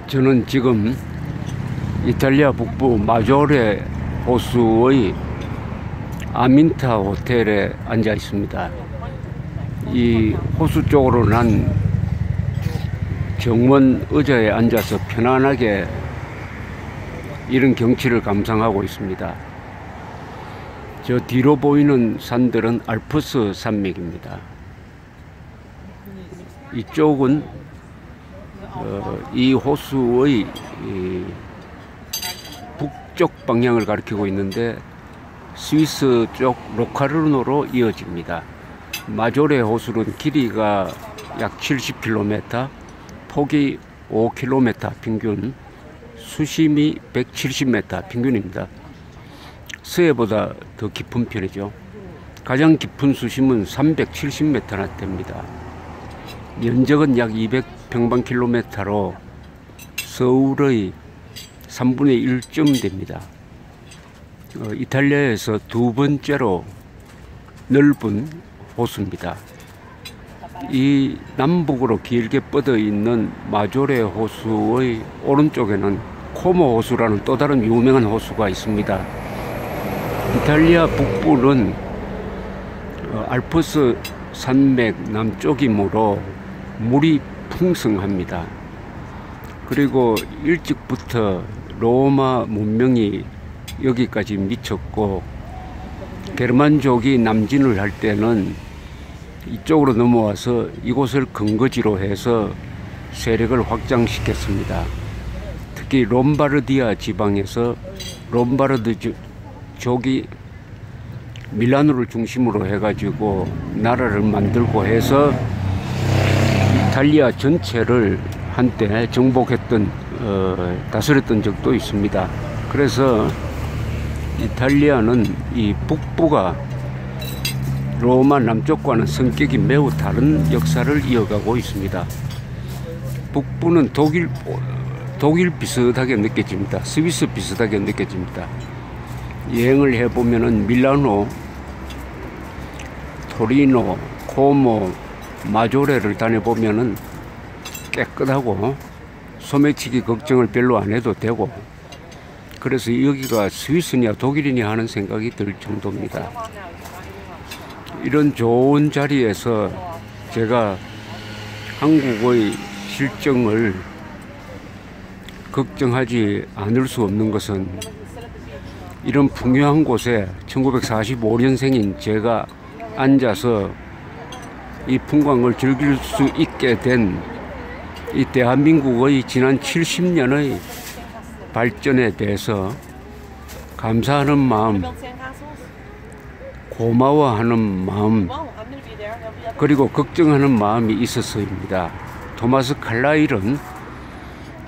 저는 지금 이탈리아 북부 마조레 호수의 아민타 호텔에 앉아 있습니다. 이 호수 쪽으로 난 정원 의자에 앉아서 편안하게 이런 경치를 감상하고 있습니다. 저 뒤로 보이는 산들은 알프스 산맥입니다. 이쪽은 이 호수의 북쪽 방향을 가리키고 있는데 스위스 쪽 로카르노로 이어집니다. 마조레 호수는 길이가 약 70km, 폭이 5km 평균, 수심이 170m 평균입니다. 서해보다 더 깊은 편이죠. 가장 깊은 수심은 370m나 됩니다. 면적은 약 200평방킬로미터로 서울의 3분의 1쯤 됩니다. 이탈리아에서 두 번째로 넓은 호수입니다. 이 남북으로 길게 뻗어 있는 마조레 호수의 오른쪽에는 코모 호수라는 또 다른 유명한 호수가 있습니다. 이탈리아 북부는 알프스 산맥 남쪽이므로 물이 풍성합니다. 그리고 일찍부터 로마 문명이 여기까지 미쳤고, 게르만족이 남진을 할 때는 이쪽으로 넘어와서 이곳을 근거지로 해서 세력을 확장시켰습니다. 특히 롬바르디아 지방에서 롬바르드족이 밀라노를 중심으로 해가지고 나라를 만들고 해서 이탈리아 전체를 한때 정복했던 다스렸던 적도 있습니다. 그래서 이탈리아는 이 북부가 로마 남쪽과는 성격이 매우 다른 역사를 이어가고 있습니다. 북부는 독일 비슷하게 느껴집니다. 스위스 비슷하게 느껴집니다. 여행을 해보면은 밀라노, 토리노, 코모, 마조레를 다녀보면은 깨끗하고 소매치기 걱정을 별로 안 해도 되고, 그래서 여기가 스위스냐 독일이냐 하는 생각이 들 정도입니다. 이런 좋은 자리에서 제가 한국의 실정을 걱정하지 않을 수 없는 것은, 이런 풍요한 곳에 1945년생인 제가 앉아서 이 풍광을 즐길 수 있게 된 이 대한민국의 지난 70년의 발전에 대해서 감사하는 마음, 고마워하는 마음, 그리고 걱정하는 마음이 있어서입니다. 토마스 칼라일은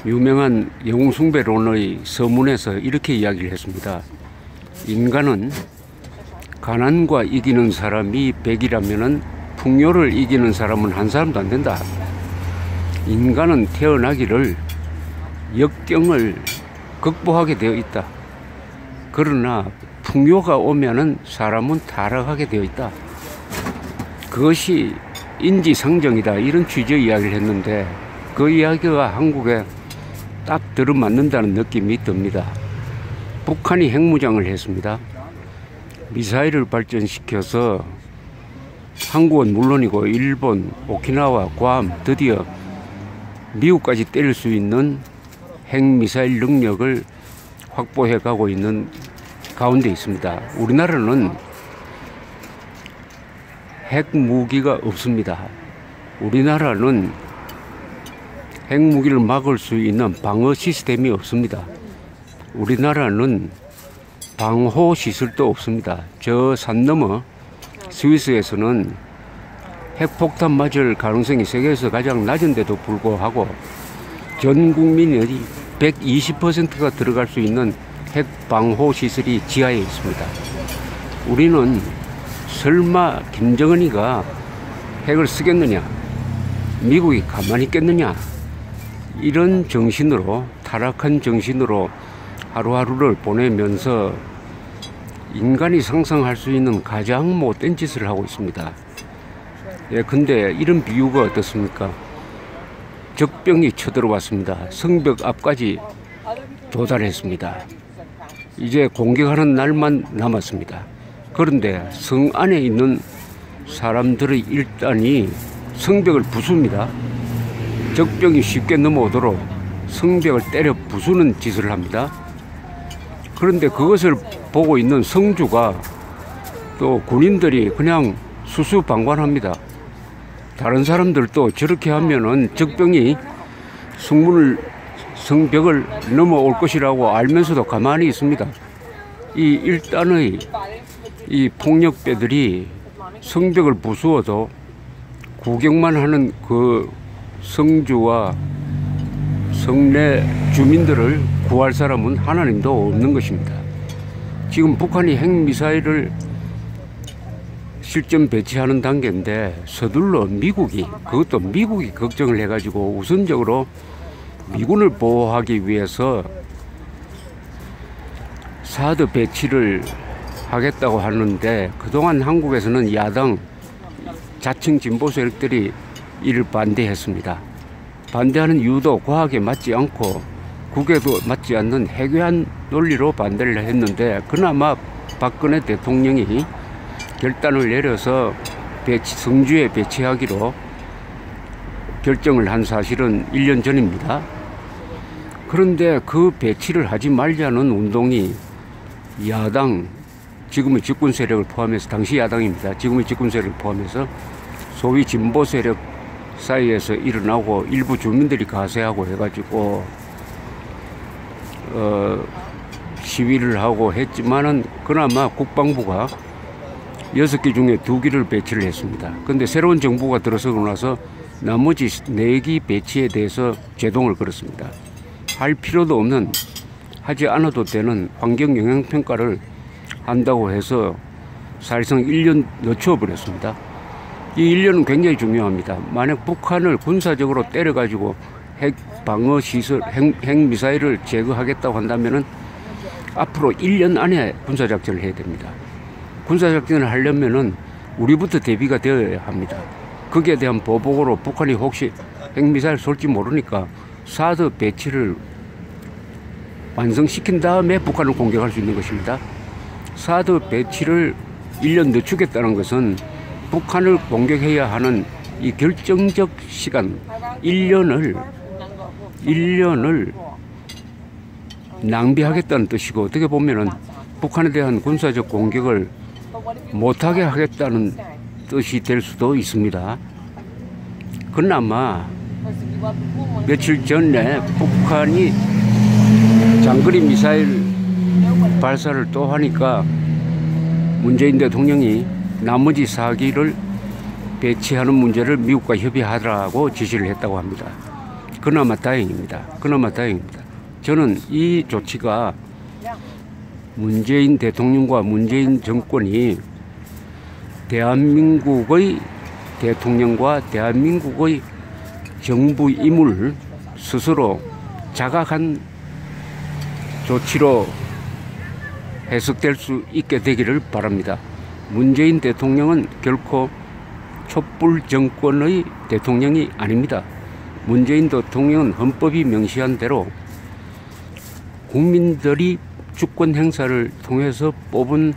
유명한 영웅숭배론의 서문에서 이렇게 이야기를 했습니다. 인간은 가난과 이기는 사람이 100이라면 풍요를 이기는 사람은 한 사람도 안 된다. 인간은 태어나기를 역경을 극복하게 되어 있다. 그러나 풍요가 오면은 사람은 타락하게 되어 있다. 그것이 인지상정이다. 이런 취지의 이야기를 했는데, 그 이야기가 한국에 딱 들어맞는다는 느낌이 듭니다. 북한이 핵무장을 했습니다. 미사일을 발전시켜서 한국은 물론이고 일본, 오키나와, 괌, 드디어 미국까지 때릴 수 있는 핵미사일 능력을 확보해 가고 있는 가운데 있습니다. 우리나라는 핵무기가 없습니다. 우리나라는 핵무기를 막을 수 있는 방어 시스템이 없습니다. 우리나라는 방호 시설도 없습니다. 저 산 너머 스위스에서는 핵폭탄 맞을 가능성이 세계에서 가장 낮은데도 불구하고 전 국민의 120%가 들어갈 수 있는 핵 방호 시설이 지하에 있습니다. 우리는 설마 김정은이가 핵을 쓰겠느냐, 미국이 가만히 있겠느냐, 이런 정신으로, 타락한 정신으로 하루하루를 보내면서 인간이 상상할 수 있는 가장 못된 짓을 하고 있습니다. 예, 근데 이런 비유가 어떻습니까? 적병이 쳐들어왔습니다. 성벽 앞까지 도달했습니다. 이제 공격하는 날만 남았습니다. 그런데 성 안에 있는 사람들의 일단이 성벽을 부숩니다. 적병이 쉽게 넘어오도록 성벽을 때려 부수는 짓을 합니다. 그런데 그것을 보고 있는 성주가 또 군인들이 그냥 수수방관합니다. 다른 사람들도 저렇게 하면은 적병이 성벽을 넘어올 것이라고 알면서도 가만히 있습니다. 이 일단의 이 폭력배들이 성벽을 부수어도 구경만 하는 그 성주와 성내 주민들을 구할 사람은 하나님도 없는 것입니다. 지금 북한이 핵미사일을 실전 배치하는 단계인데 서둘러 그것도 미국이 걱정을 해가지고 우선적으로 미군을 보호하기 위해서 사드 배치를 하겠다고 하는데, 그동안 한국에서는 야당 자칭 진보 세력들이 이를 반대했습니다. 반대하는 이유도 과학에 맞지 않고 국에도 맞지 않는 해괴한 논리로 반대를 했는데, 그나마 박근혜 대통령이 결단을 내려서 성주에 배치하기로 결정을 한 사실은 1년 전입니다. 그런데 그 배치를 하지 말자는 운동이 야당, 지금의 집권 세력을 포함해서, 당시 야당입니다. 지금의 집권 세력을 포함해서 소위 진보 세력 사이에서 일어나고 일부 주민들이 가세하고 해가지고 시위를 하고 했지만은 그나마 국방부가 6기 중에 2기를 배치를 했습니다. 그런데 새로운 정부가 들어서고 나서 나머지 4기 배치에 대해서 제동을 걸었습니다. 할 필요도 없는, 하지 않아도 되는 환경영향평가를 한다고 해서 사실상 1년 늦춰버렸습니다. 이 1년은 굉장히 중요합니다. 만약 북한을 군사적으로 때려가지고 핵방어시설, 핵미사일을 제거하겠다고 한다면은 앞으로 1년 안에 군사작전을 해야 됩니다. 군사작전을 하려면은 우리부터 대비가 되어야 합니다. 거기에 대한 보복으로 북한이 혹시 핵미사일 쏠지 모르니까 사드 배치를 완성시킨 다음에 북한을 공격할 수 있는 것입니다. 사드 배치를 1년 늦추겠다는 것은 북한을 공격해야 하는 이 결정적 시간 1년을 낭비하겠다는 뜻이고, 어떻게 보면은 북한에 대한 군사적 공격을 못하게 하겠다는 뜻이 될 수도 있습니다. 그나마 며칠 전에 북한이 장거리 미사일 발사를 또 하니까 문재인 대통령이 나머지 4기를 배치하는 문제를 미국과 협의하라고 지시를 했다고 합니다. 그나마 다행입니다. 그나마 다행입니다. 저는 이 조치가 문재인 대통령과 문재인 정권이 대한민국의 대통령과 대한민국의 정부 임무를 스스로 자각한 조치로 해석될 수 있게 되기를 바랍니다. 문재인 대통령은 결코 촛불 정권의 대통령이 아닙니다. 문재인 대통령은 헌법이 명시한 대로 국민들이 주권 행사를 통해서 뽑은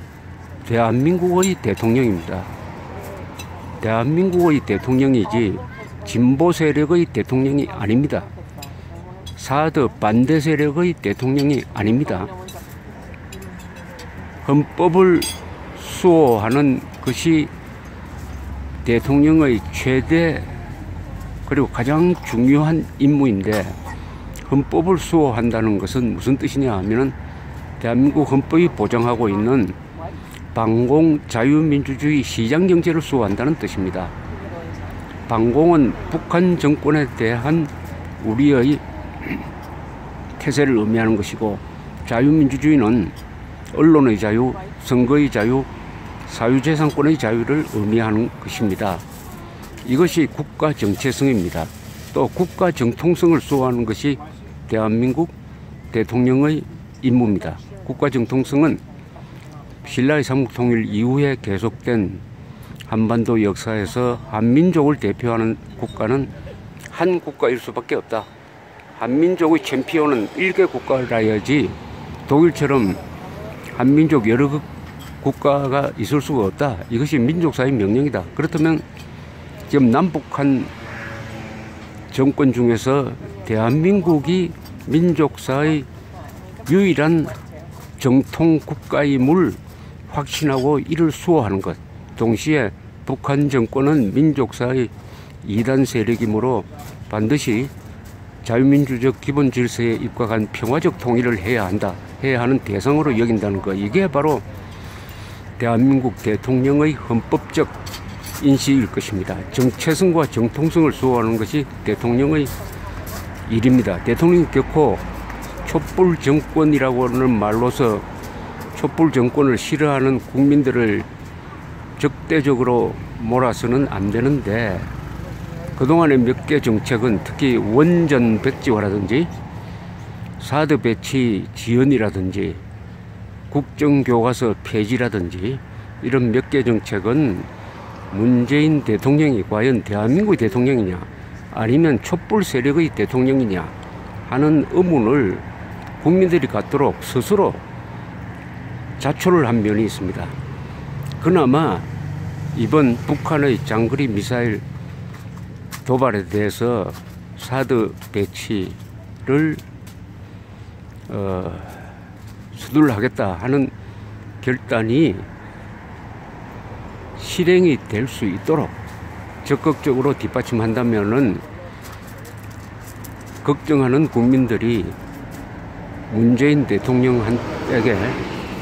대한민국의 대통령입니다. 대한민국의 대통령이지 진보 세력의 대통령이 아닙니다. 사드 반대 세력의 대통령이 아닙니다. 헌법을 수호하는 것이 대통령의 최대 그리고 가장 중요한 임무인데, 헌법을 수호한다는 것은 무슨 뜻이냐 하면은 대한민국 헌법이 보장하고 있는 방공 자유민주주의 시장경제를 수호한다는 뜻입니다. 방공은 북한 정권에 대한 우리의 태세를 의미하는 것이고, 자유민주주의는 언론의 자유, 선거의 자유, 사유재산권의 자유를 의미하는 것입니다. 이것이 국가 정체성입니다. 또 국가 정통성을 수호하는 것이 대한민국 대통령의 임무입니다. 국가 정통성은 신라의 삼국통일 이후에 계속된 한반도 역사에서 한민족을 대표하는 국가는 한 국가일 수밖에 없다. 한민족의 챔피언은 일개 국가라야지 독일처럼 한민족 여러 국가가 있을 수가 없다. 이것이 민족사의 명령이다. 그렇다면 지금 남북한 정권 중에서 대한민국이 민족사의 유일한 정통 국가임을 확신하고 이를 수호하는 것, 동시에 북한 정권은 민족사의 이단 세력이므로 반드시 자유민주적 기본 질서에 입각한 평화적 통일을 해야 한다, 해야 하는 대상으로 여긴다는 것, 이게 바로 대한민국 대통령의 헌법적 인식일 것입니다. 정체성과 정통성을 수호하는 것이 대통령의 일입니다. 대통령이 결코 촛불 정권이라고 하는 말로서 촛불 정권을 싫어하는 국민들을 적대적으로 몰아서는 안 되는데, 그동안의 몇 개 정책은 특히 원전 백지화라든지 사드 배치 지연이라든지 국정교과서 폐지라든지 이런 몇 개 정책은 문재인 대통령이 과연 대한민국의 대통령이냐 아니면 촛불 세력의 대통령이냐 하는 의문을 국민들이 갖도록 스스로 자초를 한 면이 있습니다. 그나마 이번 북한의 장거리 미사일 도발에 대해서 사드 배치를 수둘하겠다 하는 결단이 실행이 될 수 있도록 적극적으로 뒷받침한다면은 걱정하는 국민들이 문재인 대통령에게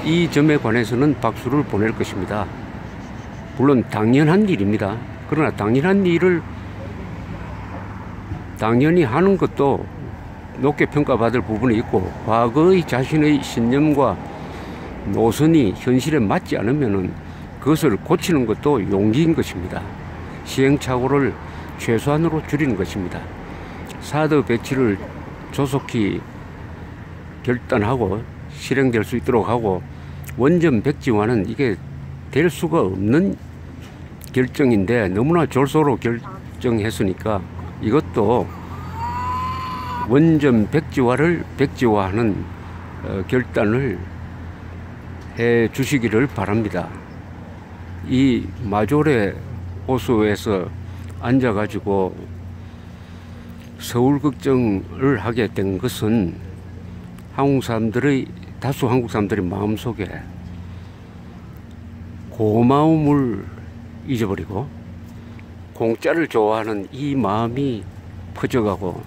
이 점에 관해서는 박수를 보낼 것입니다. 물론 당연한 일입니다. 그러나 당연한 일을 당연히 하는 것도 높게 평가받을 부분이 있고, 과거의 자신의 신념과 노선이 현실에 맞지 않으면은 그것을 고치는 것도 용기인 것입니다. 시행착오를 최소한으로 줄이는 것입니다. 사드 배치를 조속히 결단하고 실행될 수 있도록 하고, 원전 백지화는 이게 될 수가 없는 결정인데 너무나 졸소로 결정했으니까 이것도 원전 백지화하는 결단을 해 주시기를 바랍니다. 이 마조레 호수에서 앉아가지고 서울극정을 하게 된 것은 다수 한국 사람들의 마음속에 고마움을 잊어버리고 공짜를 좋아하는 이 마음이 퍼져가고,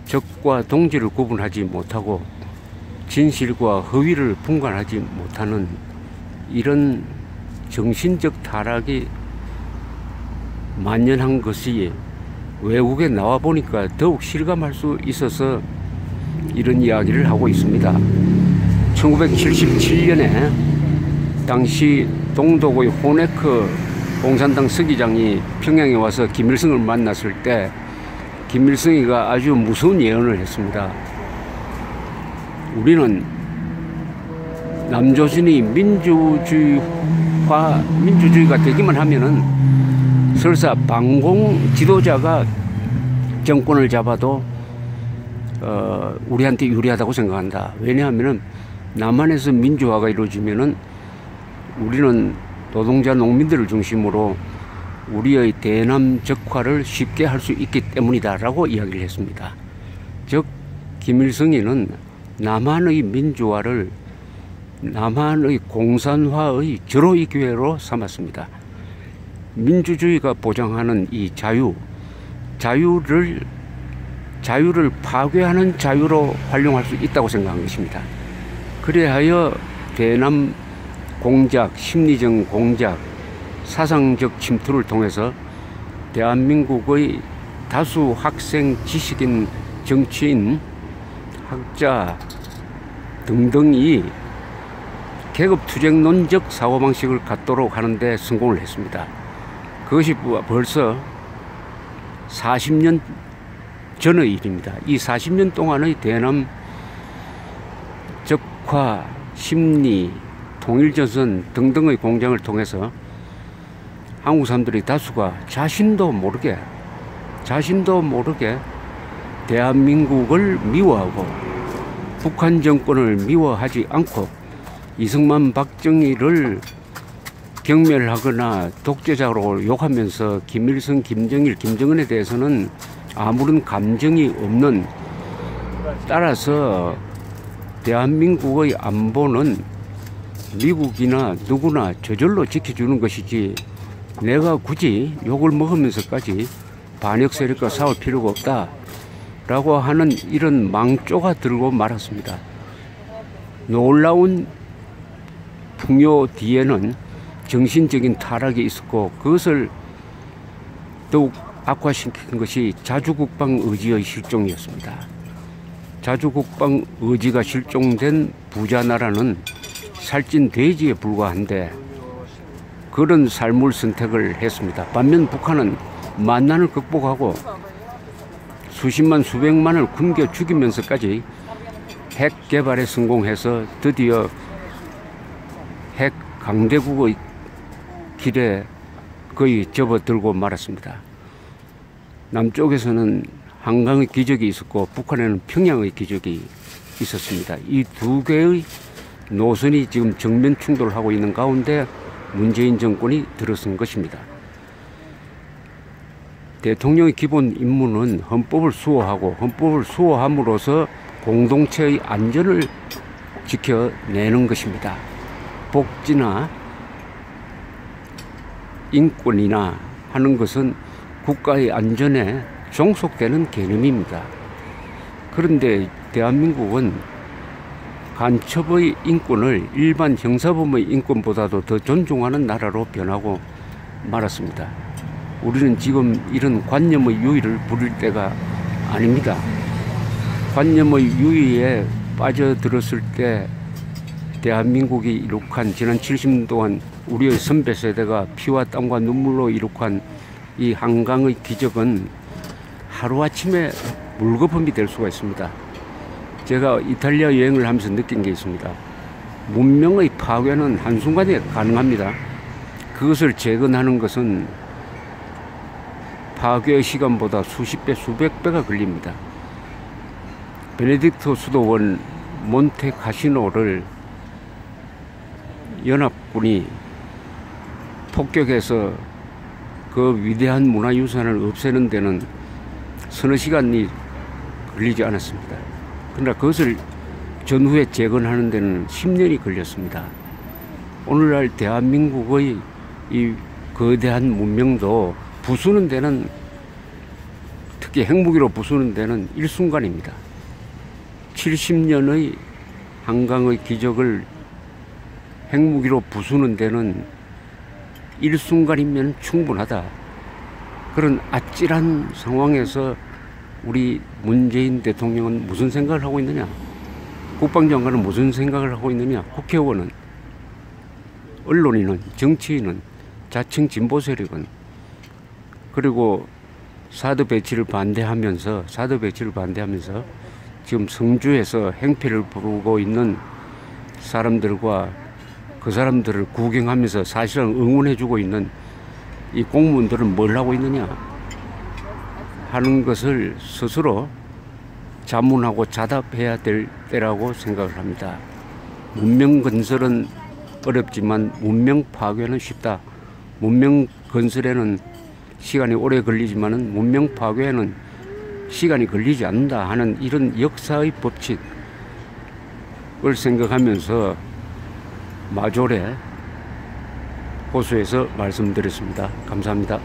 적과 동지를 구분하지 못하고 진실과 허위를 분간하지 못하는 이런 정신적 타락이 만연한 것이 외국에 나와 보니까 더욱 실감할 수 있어서 이런 이야기를 하고 있습니다. 1977년에 당시 동독의 호네크 공산당 서기장이 평양에 와서 김일성을 만났을 때 김일성이가 아주 무서운 예언을 했습니다. 우리는 남조선이 민주주의가 되기만 하면은 설사 반공 지도자가 정권을 잡아도 우리한테 유리하다고 생각한다. 왜냐하면은 남한에서 민주화가 이루어지면은 우리는 노동자 농민들을 중심으로 우리의 대남 적화를 쉽게 할 수 있기 때문이다 라고 이야기를 했습니다. 즉 김일성이는 남한의 민주화를 남한의 공산화의 절호의 기회로 삼았습니다. 민주주의가 보장하는 이 자유를 파괴하는 자유로 활용할 수 있다고 생각한 것입니다. 그래하여 대남 공작, 심리적 공작, 사상적 침투를 통해서 대한민국의 다수 학생, 지식인, 정치인, 학자 등등이 계급투쟁론적 사고방식을 갖도록 하는데 성공을 했습니다. 그것이 벌써 40년 전의 일입니다. 이 40년 동안의 대남 적화, 심리, 통일전선 등등의 공장을 통해서 한국 사람들이 다수가 자신도 모르게 자신도 모르게 대한민국을 미워하고 북한 정권을 미워하지 않고 이승만, 박정희를 경멸하거나 독재자로 욕하면서 김일성, 김정일, 김정은에 대해서는 아무런 감정이 없는, 따라서 대한민국의 안보는 미국이나 누구나 저절로 지켜주는 것이지 내가 굳이 욕을 먹으면서까지 반역 세력과 싸울 필요가 없다 라고 하는 이런 망조가 들고 말았습니다. 놀라운 풍요 뒤에는 정신적인 타락이 있었고 그것을 더욱 악화시킨 것이 자주국방 의지의 실종이었습니다. 자주국방 의지가 실종된 부자 나라는 살찐 돼지에 불과한데 그런 삶을 선택을 했습니다. 반면 북한은 만난을 극복하고 수십만 수백만을 굶겨 죽이면서까지 핵 개발에 성공해서 드디어 핵 강대국의 길에 거의 접어들고 말았습니다. 남쪽에서는 한강의 기적이 있었고 북한에는 평양의 기적이 있었습니다. 이 두 개의 노선이 지금 정면 충돌하고 있는 가운데 문재인 정권이 들어선 것입니다. 대통령의 기본 임무는 헌법을 수호하고 헌법을 수호함으로써 공동체의 안전을 지켜내는 것입니다. 복지나 인권이나 하는 것은 국가의 안전에 종속되는 개념입니다. 그런데 대한민국은 간첩의 인권을 일반 형사범의 인권보다도 더 존중하는 나라로 변하고 말았습니다. 우리는 지금 이런 관념의 유의를 부릴 때가 아닙니다. 관념의 유의에 빠져들었을 때 대한민국이 이룩한 지난 70년 동안 우리의 선배 세대가 피와 땀과 눈물로 이룩한 이 한강의 기적은 하루아침에 물거품이 될 수가 있습니다. 제가 이탈리아 여행을 하면서 느낀 게 있습니다. 문명의 파괴는 한순간에 가능합니다. 그것을 재건하는 것은 파괴의 시간보다 수십 배, 수백 배가 걸립니다. 베네딕토 수도원 몬테카시노를 연합군이 폭격해서 그 위대한 문화유산을 없애는 데는 서너 시간이 걸리지 않았습니다. 그러나 그것을 전후에 재건하는 데는 10년이 걸렸습니다. 오늘날 대한민국의 이 거대한 문명도 부수는 데는, 특히 핵무기로 부수는 데는 일순간입니다. 70년의 한강의 기적을 핵무기로 부수는 데는 일순간이면 충분하다. 그런 아찔한 상황에서 우리 문재인 대통령은 무슨 생각을 하고 있느냐? 국방장관은 무슨 생각을 하고 있느냐? 국회의원은, 언론인은, 정치인은, 자칭 진보 세력은, 그리고 사드 배치를 반대하면서 지금 성주에서 행패를 부르고 있는 사람들과 그 사람들을 구경하면서 사실은 응원해주고 있는 이 공무원들은 뭘 하고 있느냐 하는 것을 스스로 자문하고 자답해야 될 때라고 생각을 합니다. 문명 건설은 어렵지만 문명 파괴는 쉽다. 문명 건설에는 시간이 오래 걸리지만은 문명 파괴에는 시간이 걸리지 않는다 하는 이런 역사의 법칙을 생각하면서 마조레 호소해서 말씀드렸습니다. 감사합니다.